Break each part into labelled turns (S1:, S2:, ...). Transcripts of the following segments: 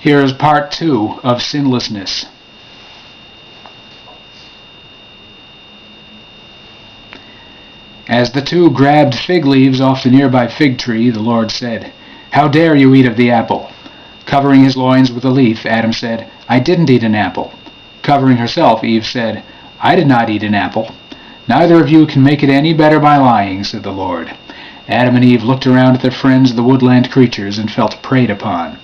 S1: Here is part 2 of Sinlessness. As the two grabbed fig leaves off the nearby fig tree, the Lord said, "How dare you eat of the apple?" Covering his loins with a leaf, Adam said, "I didn't eat an apple." Covering herself, Eve said, "I did not eat an apple." "Neither of you can make it any better by lying," said the Lord. Adam and Eve looked around at their friends, the woodland creatures, and felt preyed upon.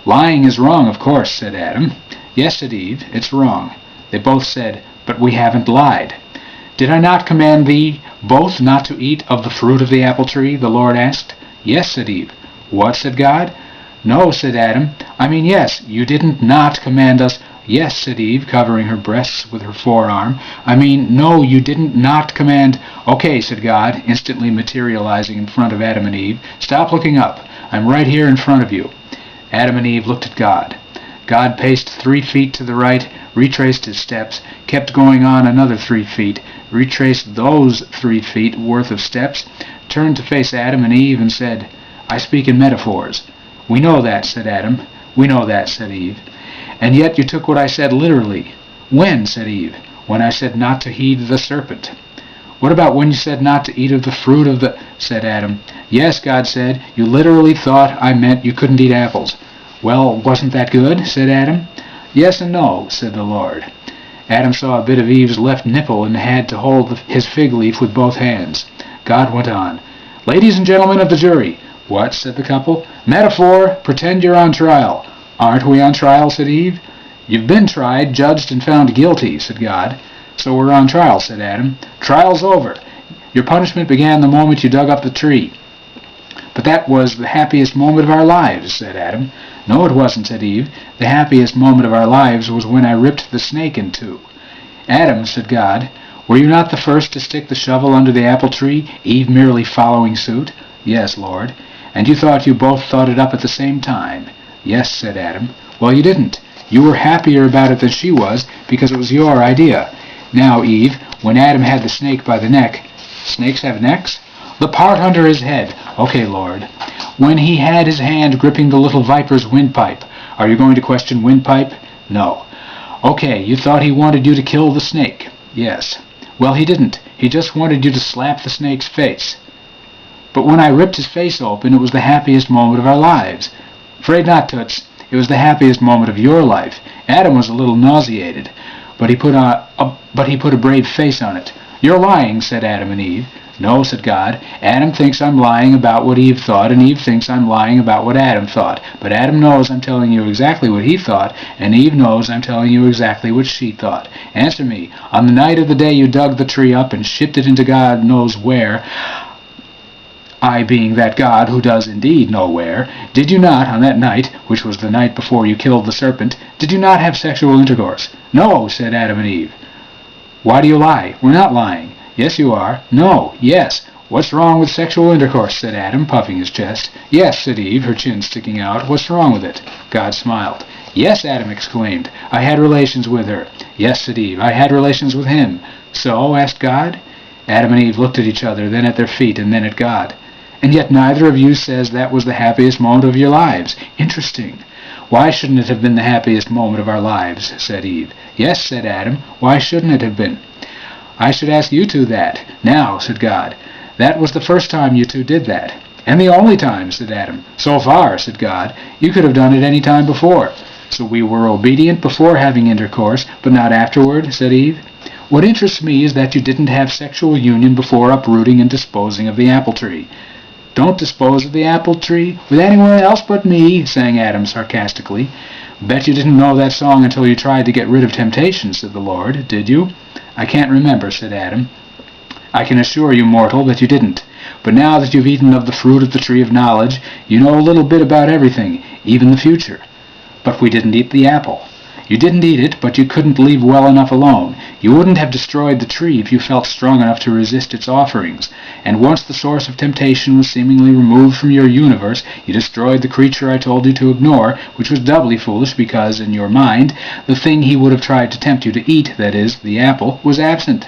S1: "Lying is wrong, of course," said Adam. "Yes," said Eve, "it's wrong." They both said, "But we haven't lied." "Did I not command thee both not to eat of the fruit of the apple tree?" the Lord asked. "Yes," said Eve. "What?" said God. "No," said Adam. "I mean yes, you didn't not command us." "Yes," said Eve, covering her breasts with her forearm. "I mean, no, you didn't not command." "Okay," said God, instantly materializing in front of Adam and Eve. "Stop looking up. I'm right here in front of you." Adam and Eve looked at God. God paced 3 feet to the right, retraced his steps, kept going on another 3 feet, retraced those 3 feet worth of steps, turned to face Adam and Eve and said, "I speak in metaphors." "We know that," said Adam. "We know that," said Eve. "And yet you took what I said literally." "When?" said Eve. "When I said not to heed the serpent." "What about when you said not to eat of the fruit of the—" said Adam. "Yes," God said, "you literally thought I meant you couldn't eat apples." "Well, wasn't that good?" said Adam. "Yes and no," said the Lord. Adam saw a bit of Eve's left nipple and had to hold his fig leaf with both hands. God went on, "Ladies and gentlemen of the jury." "What?" said the couple. "Metaphor, pretend you're on trial." "Aren't we on trial?" said Eve. "You've been tried, judged, and found guilty," said God. "So we're on trial," said Adam. "Trial's over. Your punishment began the moment you dug up the tree." "But that was the happiest moment of our lives," said Adam. "No, it wasn't," said Eve. "The happiest moment of our lives was when I ripped the snake in two." "Adam," said God, "were you not the first to stick the shovel under the apple tree, Eve merely following suit?" "Yes, Lord." "And you thought you both thought it up at the same time?" "Yes," said Adam. "Well, you didn't. You were happier about it than she was, because it was your idea. Now, Eve, when Adam had the snake by the neck—" "Snakes have necks?" "The part under his head." "Okay, Lord." "When he had his hand gripping the little viper's windpipe." "Are you going to question windpipe?" "No." "Okay, you thought he wanted you to kill the snake." "Yes." "Well, he didn't. He just wanted you to slap the snake's face." "But when I ripped his face open, it was the happiest moment of our lives." "Afraid not, Toots. It was the happiest moment of your life. Adam was a little nauseated, but he put a brave face on it." "You're lying," said Adam and Eve. "No," said God. "Adam thinks I'm lying about what Eve thought, and Eve thinks I'm lying about what Adam thought. But Adam knows I'm telling you exactly what he thought, and Eve knows I'm telling you exactly what she thought. Answer me. On the night of the day you dug the tree up and shipped it into God knows where, I being that God who does indeed know where, did you not, on that night, which was the night before you killed the serpent, did you not have sexual intercourse?" "No," said Adam and Eve. "Why do you lie?" "We're not lying." "Yes, you are." "No." "Yes." "What's wrong with sexual intercourse?" said Adam, puffing his chest. "Yes," said Eve, her chin sticking out. "What's wrong with it?" God smiled. "Yes," Adam exclaimed. "I had relations with her." "Yes," said Eve. "I had relations with him." "So?" asked God. Adam and Eve looked at each other, then at their feet, and then at God. "And yet neither of you says that was the happiest moment of your lives. Interesting." "Why shouldn't it have been the happiest moment of our lives?" said Eve. "Yes," said Adam. "Why shouldn't it have been?" "I should ask you two that." "Now," said God. "That was the first time you two did that." "And the only time," said Adam. "So far," said God. "You could have done it any time before." "So we were obedient before having intercourse, but not afterward," said Eve. "What interests me is that you didn't have sexual union before uprooting and disposing of the apple tree." "Don't dispose of the apple tree with anyone else but me," sang Adam sarcastically. "Bet you didn't know that song until you tried to get rid of temptation," said the Lord. "Did you?" "I can't remember," said Adam. "I can assure you, mortal, that you didn't. But now that you've eaten of the fruit of the tree of knowledge, you know a little bit about everything, even the future." "But we didn't eat the apple." "You didn't eat it, but you couldn't leave well enough alone. You wouldn't have destroyed the tree if you felt strong enough to resist its offerings. And once the source of temptation was seemingly removed from your universe, you destroyed the creature I told you to ignore, which was doubly foolish because, in your mind, the thing he would have tried to tempt you to eat, that is, the apple, was absent.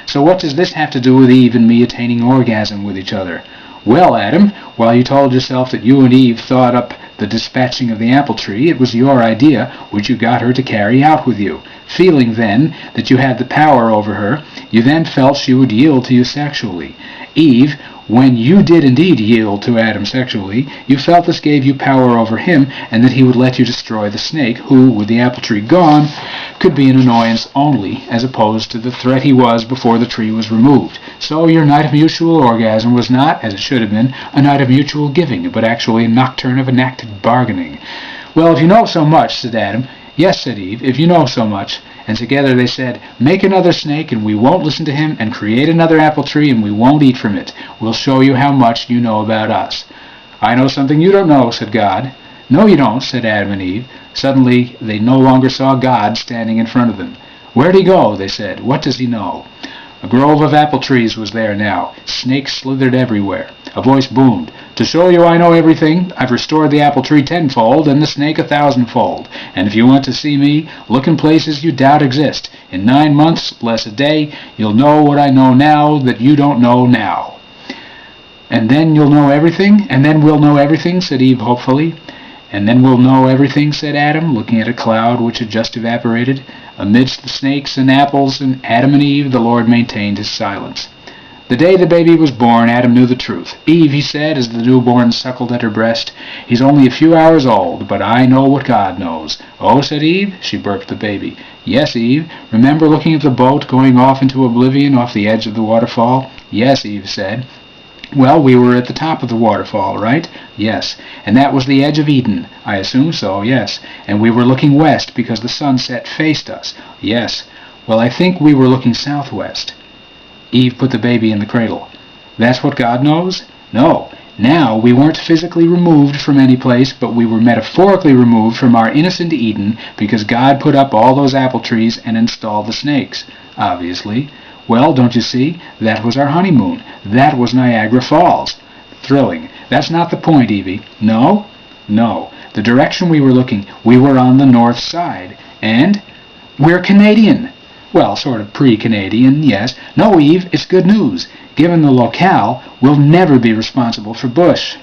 S1: So what does this have to do with Eve and me attaining orgasm with each other?" "Well, Adam, while you told yourself that you and Eve thought up the dispatching of the apple tree. It was your idea, which you got her to carry out with you. Feeling then that you had the power over her, you then felt she would yield to you sexually. Eve, when you did indeed yield to Adam sexually, you felt this gave you power over him, and that he would let you destroy the snake, who, with the apple tree gone, could be an annoyance only, as opposed to the threat he was before the tree was removed. So your night of mutual orgasm was not, as it should have been, a night of mutual giving, but actually a nocturne of enacted bargaining. Well, if you know so much, said Adam. Yes, said Eve, if you know so much. And together they said, make another snake, and we won't listen to him, and create another apple tree, and we won't eat from it. We'll show you how much you know about us. I know something you don't know, said God. No, you don't, said Adam and Eve. Suddenly they no longer saw God standing in front of them. Where'd he go, they said. What does he know? A grove of apple trees was there now. Snakes slithered everywhere. A voice boomed. To show you I know everything, I've restored the apple tree tenfold and the snake 1,000-fold. And if you want to see me, look in places you doubt exist. In 9 months, less a day, you'll know what I know now that you don't know now. And then you'll know everything? And then we'll know everything, said Eve hopefully. And then we'll know everything, said Adam, looking at a cloud which had just evaporated. Amidst the snakes and apples and Adam and Eve, the Lord maintained his silence. The day the baby was born, Adam knew the truth. Eve, he said, as the newborn suckled at her breast, he's only a few hours old, but I know what God knows. Oh, said Eve. She burped the baby. Yes, Eve. Remember looking at the boat going off into oblivion off the edge of the waterfall? Yes, Eve said. Well, we were at the top of the waterfall, right? Yes. And that was the edge of Eden. I assume so, yes. And we were looking west because the sunset faced us. Yes. Well, I think we were looking southwest. Eve put the baby in the cradle. That's what God knows? No. Now, we weren't physically removed from any place, but we were metaphorically removed from our innocent Eden because God put up all those apple trees and installed the snakes, obviously. Well, don't you see? That was our honeymoon. That was Niagara Falls. Thrilling. That's not the point, Evie. No? No. The direction we were looking, we were on the north side. And? We're Canadian. Well, sort of pre-Canadian, yes. No, Eve, it's good news. Given the locale, we'll never be responsible for Bush.